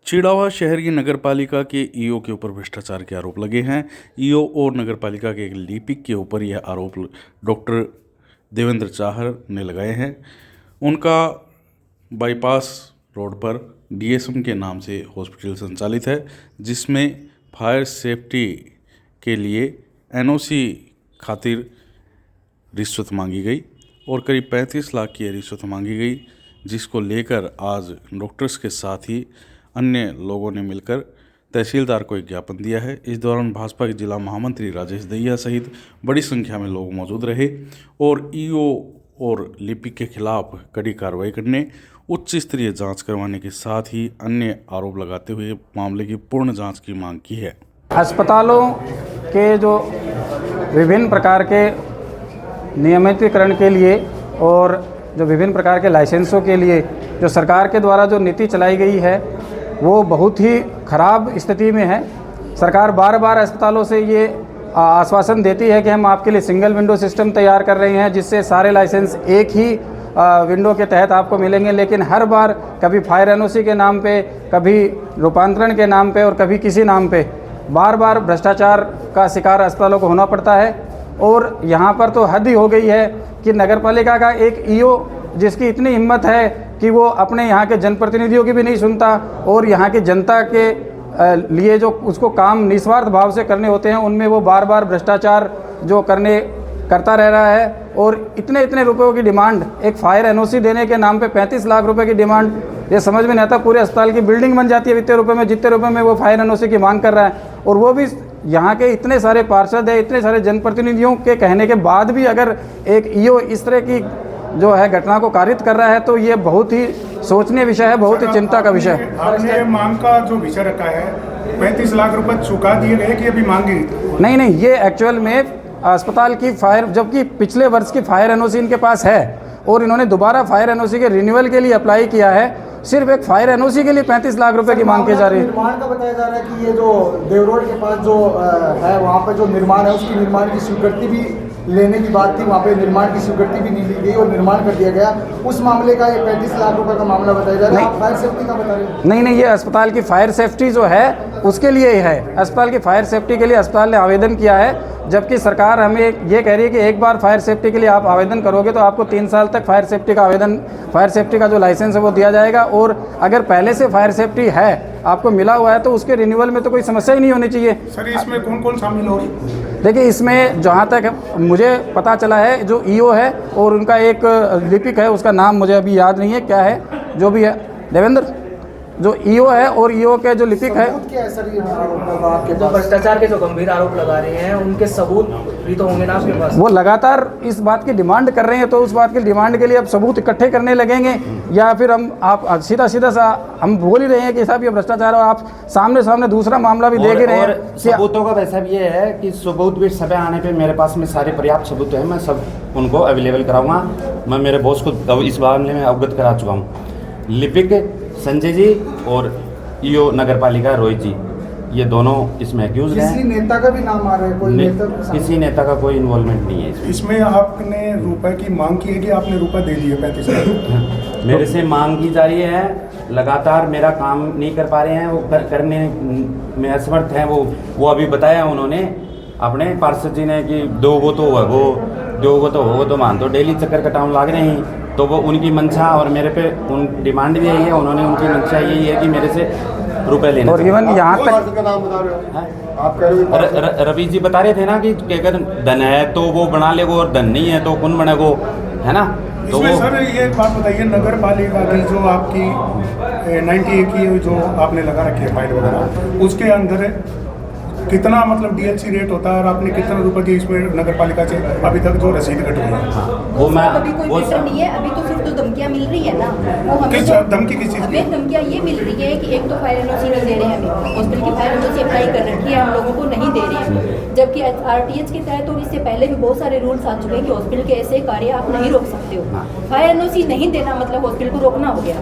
चिड़ावा शहर की नगरपालिका के ईओ के ऊपर भ्रष्टाचार के आरोप लगे हैं। ईओ और नगरपालिका के एक लिपिक के ऊपर यह आरोप डॉक्टर देवेंद्र चाहर ने लगाए हैं। उनका बाईपास रोड पर डीएसएम के नाम से हॉस्पिटल संचालित है, जिसमें फायर सेफ्टी के लिए एनओसी खातिर रिश्वत मांगी गई और करीब 35 लाख की रिश्वत मांगी गई, जिसको लेकर आज डॉक्टर्स के साथ ही अन्य लोगों ने मिलकर तहसीलदार को एक ज्ञापन दिया है। इस दौरान भाजपा के जिला महामंत्री राजेश दहिया सहित बड़ी संख्या में लोग मौजूद रहे और ईओ और लिपिक के खिलाफ कड़ी कार्रवाई करने, उच्च स्तरीय जांच करवाने के साथ ही अन्य आरोप लगाते हुए मामले की पूर्ण जांच की मांग की है। अस्पतालों के जो विभिन्न प्रकार के नियमितीकरण के लिए और जो विभिन्न प्रकार के लाइसेंसों के लिए जो सरकार के द्वारा जो नीति चलाई गई है वो बहुत ही खराब स्थिति में है। सरकार बार बार अस्पतालों से ये आश्वासन देती है कि हम आपके लिए सिंगल विंडो सिस्टम तैयार कर रहे हैं, जिससे सारे लाइसेंस एक ही विंडो के तहत आपको मिलेंगे, लेकिन हर बार कभी फायर एनओसी के नाम पे, कभी रूपांतरण के नाम पे और कभी किसी नाम पे बार बार भ्रष्टाचार का शिकार अस्पतालों को होना पड़ता है। और यहाँ पर तो हद ही हो गई है कि नगरपालिका का एक ईओ जिसकी इतनी हिम्मत है कि वो अपने यहाँ के जनप्रतिनिधियों की भी नहीं सुनता और यहाँ की जनता के लिए जो उसको काम निस्वार्थ भाव से करने होते हैं उनमें वो बार बार भ्रष्टाचार जो करता रह रहा है। और इतने रुपयों की डिमांड, एक फायर एनओसी देने के नाम पे 35 लाख रुपए की डिमांड, ये समझ में नहीं आता। पूरे अस्पताल की बिल्डिंग बन जाती है इतने रुपए में, जितने रुपए में वो फायर एनओसी की मांग कर रहा है। और वो भी यहाँ के इतने सारे पार्षद है, इतने सारे जनप्रतिनिधियों के कहने के बाद भी अगर एक ईओ इस तरह की जो है घटना को कारित कर रहा है तो ये बहुत ही सोचनीय विषय है, बहुत ही चिंता का विषय है। आपने मांग का जो विषय रखा है 35 लाख रुपए चुका दिए गए कि अभी मांगी? नहीं, ये एक्चुअल में अस्पताल की फायर, जबकि पिछले वर्ष की फायर एनओसी इनके पास है और इन्होंने दोबारा फायर एनओसी के रिन्यूअल के लिए अप्लाई किया है। सिर्फ एक फायर एनओसी के लिए 35 लाख रुपए की मांग की जा रही है। निर्माण का बताया जा रहा है कि ये जो देव रोड के पास जो है वहाँ पर जो निर्माण है उसकी निर्माण की स्वीकृति भी लेने की बात थी, वहाँ पे निर्माण की स्वीकृति भी नहीं ली गई और निर्माण कर दिया गया। उस मामले का ये 35 लाख रुपए का मामला बताया जा रहा है। आप फायर सेफ्टी का बता रहे हैं? नहीं, ये अस्पताल की फायर सेफ्टी जो है उसके लिए ही है। अस्पताल की फायर सेफ्टी के लिए अस्पताल ने आवेदन किया है, जबकि सरकार हमें ये कह रही है कि एक बार फायर सेफ्टी के लिए आप आवेदन करोगे तो आपको 3 साल तक फायर सेफ्टी का जो लाइसेंस है वो दिया जाएगा। और अगर पहले से फायर सेफ्टी है, आपको मिला हुआ है, तो उसके रिन्यूअल में तो कोई समस्या ही नहीं होनी चाहिए। सर, इसमें कौन कौन शामिल होगी? देखिए, इसमें जहाँ तक मुझे पता चला है, जो ईओ है और उनका एक लिपिक है, उसका नाम मुझे अभी याद नहीं है क्या है, जो भी है देवेंद्र, जो ईओ है और ईओ के जो लिपिक है। क्या है सर ये आपके जो भ्रष्टाचार के जो गंभीर आरोप लगा रहे हैं उनके सबूत भी तो होंगे ना आपके पास? वो लगातार इस बात की डिमांड कर रहे हैं, तो उस बात की डिमांड के लिए अब सबूत इकट्ठे करने लगेंगे या फिर आप सीधा सा हम बोल ही रहे हैं कि साहब ये भ्रष्टाचार, और आप सामने दूसरा मामला भी देख रहे हैं। सबूतों का वैसा भी ये है कि सबूत भी समय आने पे मेरे पास में सारे पर्याप्त सबूत हैं, मैं सब उनको अवेलेबल कराऊंगा। मैं मेरे बॉस को इस मामले में अवगत करा चुका हूँ। लिपिक संजय जी और ईओ नगरपालिका रोहित जी, ये दोनों इसमें एक्यूज हैं। किसी नेता का भी नाम आ रहा है? कोई किसी नेता का कोई इन्वॉल्वमेंट नहीं है इसमें आपने रुपए की मांग की है कि आपने रुपए दे दिए 35 लाख? मेरे से मांग की जा रही है, लगातार मेरा काम नहीं कर पा रहे हैं, वो करने में असमर्थ हैं। वो अभी बताया उन्होंने अपने पार्षद जी ने कि 2 गो तो होगा तो मान तो डेली चक्कर कटाउन लाग रहे हैं। तो वो उनकी मंशा और मेरे पे उन डिमांड भी यही है, उन्होंने उनकी मंशा यही है कि मेरे से रुपए लेने। और इवन यहाँ तक का नाम बता रहे हो आप? कह रहे हो रवि जी बता रहे थे ना कि अगर धन है तो वो बना लेगो और धन नहीं है तो कौन बनेगो, है ना? तो इसमें सर ये बात बताइए, नगर पालिका की जो आपकी 98 की जो आपने लगा रखी है फाइल वगैरह, उसके अंदर कितना मतलब डीएचसी रेट होता है और आपने कितना रुपए की इसमें नगर पालिका से अभी तक जो रसीद कटी है? वो मैं अभी कोई पैसा नहीं है, अभी तो सिर्फ तो धमकियां मिल रही है ना। वो हमें किस धमकी किस चीज़ की? हमें धमकियां ये मिल रही है कि एक तो फायर एनओसी नहीं दे रहे हैं, हमें हॉस्पिटल की फायर एनओसी अप्लाई कर रखी है, हम लोगों को नहीं दे रहे हैं। जबकि आरटीएच के तहत और इससे पहले भी बहुत सारे रूल्स आ चुके हैं कि हॉस्पिटल के ऐसे कार्य आप नहीं रोक सकते हो। फायर एनओसी नहीं देना मतलब हॉस्पिटल को रोकना हो गया।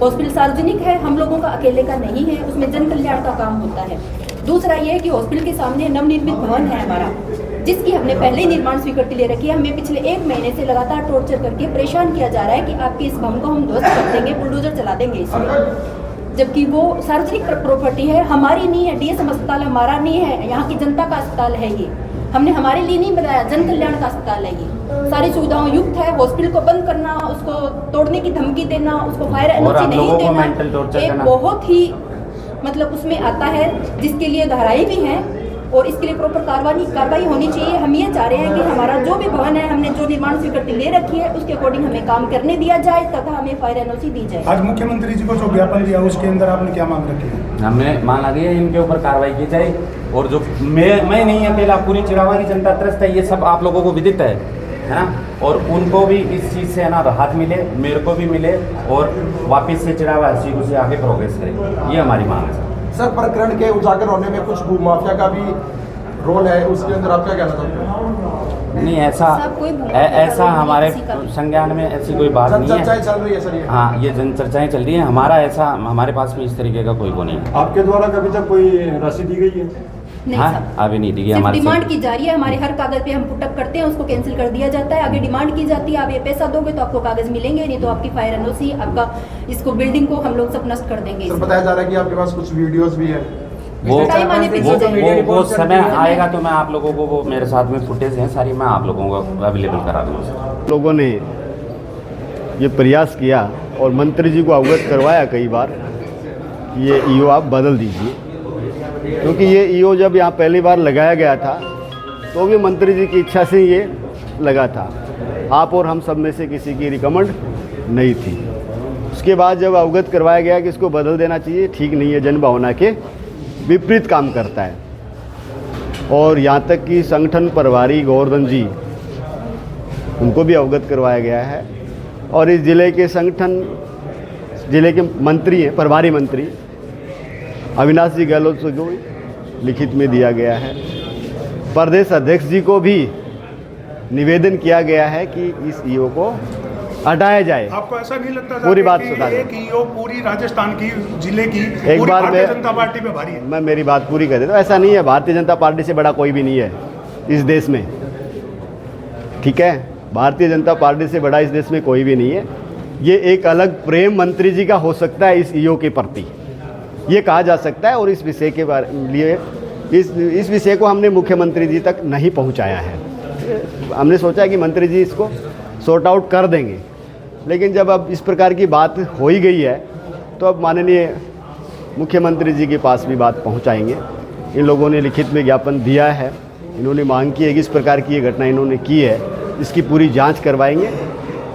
हॉस्पिटल सार्वजनिक है, हम लोगों का अकेले का नहीं है, उसमें जन कल्याण का काम होता है। दूसरा ये है कि हॉस्पिटल के सामने नवनिर्मित भवन है हमारा, जिसकी हमने पहले ही निर्माण स्वीकृति ले रखी है। हमें पिछले 1 महीने से लगातार टॉर्चर करके परेशान किया जा रहा है कि आपके इस भवन को हम ध्वस्त कर देंगे, बुलडोजर चला देंगे इसमें। जबकि वो सार्वजनिक प्रॉपर्टी है, हमारी नहीं है। डीएसएम अस्पताल हमारा नहीं है, यहाँ की जनता का अस्पताल है ये। हमने हमारे लिए नहीं बनाया, जन कल्याण का अस्पताल है ये। सारी सुविधाओं युक्त है। हॉस्पिटल को बंद करना, उसको तोड़ने की धमकी देना, उसको फायर एनओसी नहीं देना, एक बहुत ही मतलब उसमें आता है, जिसके लिए धाराएं भी हैं और इसके लिए प्रॉपर कार्रवाई होनी चाहिए। हम ये चाह रहे हैं कि हमारा जो भी भवन है, हमने जो निर्माण स्वीकृति ले रखी है, उसके अकॉर्डिंग हमें काम करने दिया जाए तथा हमें फायर एनओसी दी जाए। आज मुख्यमंत्री जी को जो ज्ञापन दिया उसके अंदर आपने क्या मांग रखी है? हमने मांग लगी है इनके ऊपर कार्रवाई की जाए, और जो मैं नहीं अकेला, पूरी चिड़ावा की जनता त्रस्त है, ये सब आप लोगों को विदित है ना। और उनको भी इस चीज़ से ना राहत मिले, मेरे को भी मिले, और वापस से चिड़ावा हंसी खुशी आगे प्रोग्रेस करे, ये हमारी मांग है। सर, प्रकरण के उजागर होने में कुछ भूमाफिया का भी रोल है, उसके अंदर आप क्या कहना चाहते हैं? नहीं, ऐसा हमारे संज्ञान में ऐसी कोई बात नहीं है। चर्चाएं चल रही है सर ये? हाँ, ये जन चर्चाएं चल रही है। हमारे पास में इस तरीके का कोई वो नहीं है। आपके द्वारा कभी तक कोई राशि दी गई है? नहीं हाँ, साहब, अभी नहीं दी गई। सिर्फ हमारे डिमांड की जा रही है। हमारे हर कागज पे हम पुटअप करते हैं, उसको कैंसिल कर दिया जाता है। आगे डिमांड की जाती है, आप ये पैसा दोगे तो आपको कागज मिलेंगे, नहीं तो आपकी फायर एनओसी, आपका इसको बिल्डिंग को हम लोग सब नष्ट कर देंगे। सर, बताया जा रहा है कि आपके पास कुछ वीडियोस भी है। वो समय आएगा तो मैं आप लोगों को, वो मेरे साथ में फुटेज हैं सारी, मैं आप लोगों को अवेलेबल करा दूँगा। लोगों ने ये प्रयास किया और मंत्री जी को अवगत करवाया कई बार, ये ईओ आप बदल दीजिए, क्योंकि ये ईओ जब यहाँ पहली बार लगाया गया था तो भी मंत्री जी की इच्छा से ये लगा था, आप और हम सब में से किसी की रिकमेंड नहीं थी। उसके बाद जब अवगत करवाया गया कि इसको बदल देना चाहिए, ठीक नहीं है, जनभावना के विपरीत काम करता है, और यहाँ तक कि संगठन प्रभारी गोवर्धन जी, उनको भी अवगत करवाया गया है, और इस जिले के मंत्री हैं, प्रभारी मंत्री अविनाश जी गहलोत को भी लिखित में दिया गया है। प्रदेश अध्यक्ष जी को भी निवेदन किया गया है कि इस ईओ को हटाया जाए। आपको ऐसा नहीं लगता पूरी बात कि सुना एक ईओ पूरी राजस्थान की जिले की एक पूरी बार भारतीय जनता पार्टी पे भारी है? मैं मेरी बात पूरी कर देता हूँ। ऐसा नहीं है, भारतीय जनता पार्टी से बड़ा कोई भी नहीं है इस देश में, ठीक है? भारतीय जनता पार्टी से बड़ा इस देश में कोई भी नहीं है। ये एक अलग प्रेम मंत्री जी का हो सकता है इस ईओ के प्रति, ये कहा जा सकता है, और इस विषय के लिए इस विषय को हमने मुख्यमंत्री जी तक नहीं पहुंचाया है। हमने सोचा कि मंत्री जी इसको सॉर्ट आउट कर देंगे, लेकिन जब अब इस प्रकार की बात हो ही गई है तो अब माननीय मुख्यमंत्री जी के पास भी बात पहुंचाएंगे। इन लोगों ने लिखित में ज्ञापन दिया है, इन्होंने मांग की है कि इस प्रकार की ये घटना इन्होंने की है, इसकी पूरी जांच करवाएंगे।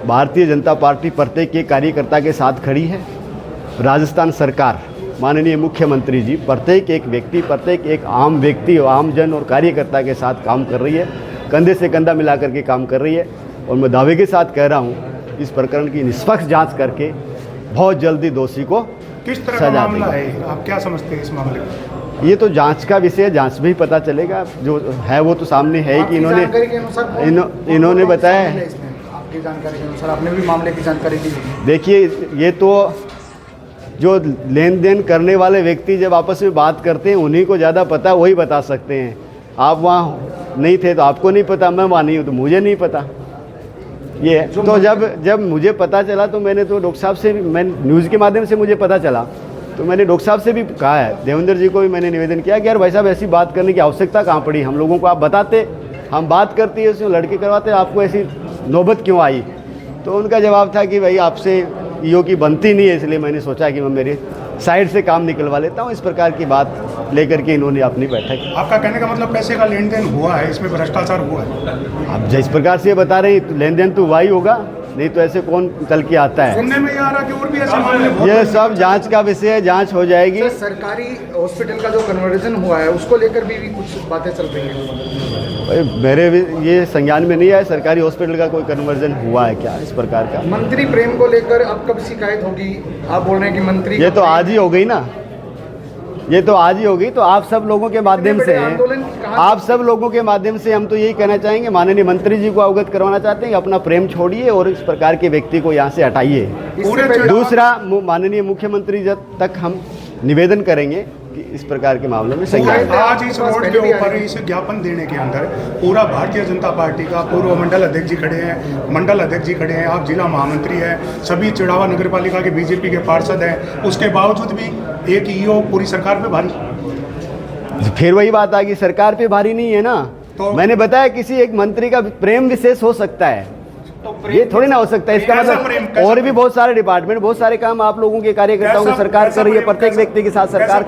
भारतीय जनता पार्टी प्रत्येक के कार्यकर्ता के साथ खड़ी है। राजस्थान सरकार, माननीय मुख्यमंत्री जी प्रत्येक एक व्यक्ति, प्रत्येक एक आम व्यक्ति, आम जन और कार्यकर्ता के साथ काम कर रही है, कंधे से कंधा मिला करके काम कर रही है। और मैं दावे के साथ कह रहा हूँ, इस प्रकरण की निष्पक्ष जांच करके बहुत जल्दी दोषी को किस तरह का मामला है, आप क्या समझते हैं इस मामले में? ये तो जांच का विषय है, जांच में ही पता चलेगा। जो है वो तो सामने है कि इन्होंने बताया है। आपकी जानकारी के अनुसार आपने भी मामले की जानकारी दी? देखिए, ये तो जो लेन देन करने वाले व्यक्ति जब आपस में बात करते हैं उन्हीं को ज़्यादा पता, वही बता सकते हैं। आप वहाँ नहीं थे तो आपको नहीं पता, मैं वहाँ नहीं हूँ तो मुझे नहीं पता। ये तो जब मुझे पता चला तो मैंने तो डॉक्टर साहब से, मैं न्यूज़ के माध्यम से मुझे पता चला तो मैंने डॉक्टर साहब से भी कहा है, देवेंद्र जी को भी मैंने निवेदन किया कि यार भाई साहब ऐसी बात करने की आवश्यकता कहाँ पड़ी, हम लोगों को आप बताते, हम बात करती है उसमें लड़के करवाते, आपको ऐसी नौबत क्यों आई? तो उनका जवाब था कि भाई आपसे ईओ की बनती नहीं है, इसलिए मैंने सोचा कि मैं मेरे साइड से काम निकलवा लेता हूँ। इस प्रकार की बात लेकर के इन्होंने अपनी बैठक। आपका कहने का मतलब पैसे का लेन देन हुआ है, इसमें भ्रष्टाचार हुआ है? अब जिस प्रकार से ये बता रहे हैं लेन देन तो हुआ ही होगा, नहीं तो ऐसे कौन चल के आता है? सुनने में ये आ रहा कि और भी ऐसे मामले ये सब जांच का विषय है, जांच हो जाएगी। सरकारी हॉस्पिटल का जो कन्वर्जन हुआ है उसको लेकर भी कुछ बातें चल रही हैं। मेरे ये संज्ञान में नहीं आया सरकारी हॉस्पिटल का कोई कन्वर्जन हुआ है क्या इस प्रकार का। मंत्री प्रेम को लेकर अब कब शिकायत होगी? आप बोल रहे हैं कि मंत्री, ये तो आज ही हो गई ना, ये तो आज ही होगी। तो आप सब लोगों के माध्यम से, आप सब लोगों के माध्यम से हम तो यही कहना चाहेंगे, माननीय मंत्री जी को अवगत करवाना चाहते हैं कि अपना प्रेम छोड़िए और इस प्रकार के व्यक्ति को यहाँ से हटाइए। दूसरा, माननीय मुख्यमंत्री तक हम निवेदन करेंगे इस प्रकार के मामलों में संज्ञान। आज इस रोड के ऊपर इस ज्ञापन देने के अंदर पूरा भारतीय जनता पार्टी का पूर्व मंडल अध्यक्ष जी खड़े हैं, मंडल अध्यक्ष जी खड़े हैं, आप जिला महामंत्री हैं, सभी चिड़ावा नगर पालिका के बीजेपी के पार्षद हैं, उसके बावजूद भी एक ईओ पूरी सरकार पे भारी। फिर वही बात आ गई, सरकार पे भारी नहीं है ना। तो मैंने बताया किसी एक मंत्री का प्रेम विशेष हो सकता है, ये थोड़ी ना हो सकता है। इसका मतलब और भी बहुत सारे डिपार्टमेंट, बहुत सारे काम आप लोगों के कार्यकर्ताओं को सरकार कर रही है, प्रत्येक व्यक्ति के साथ सरकार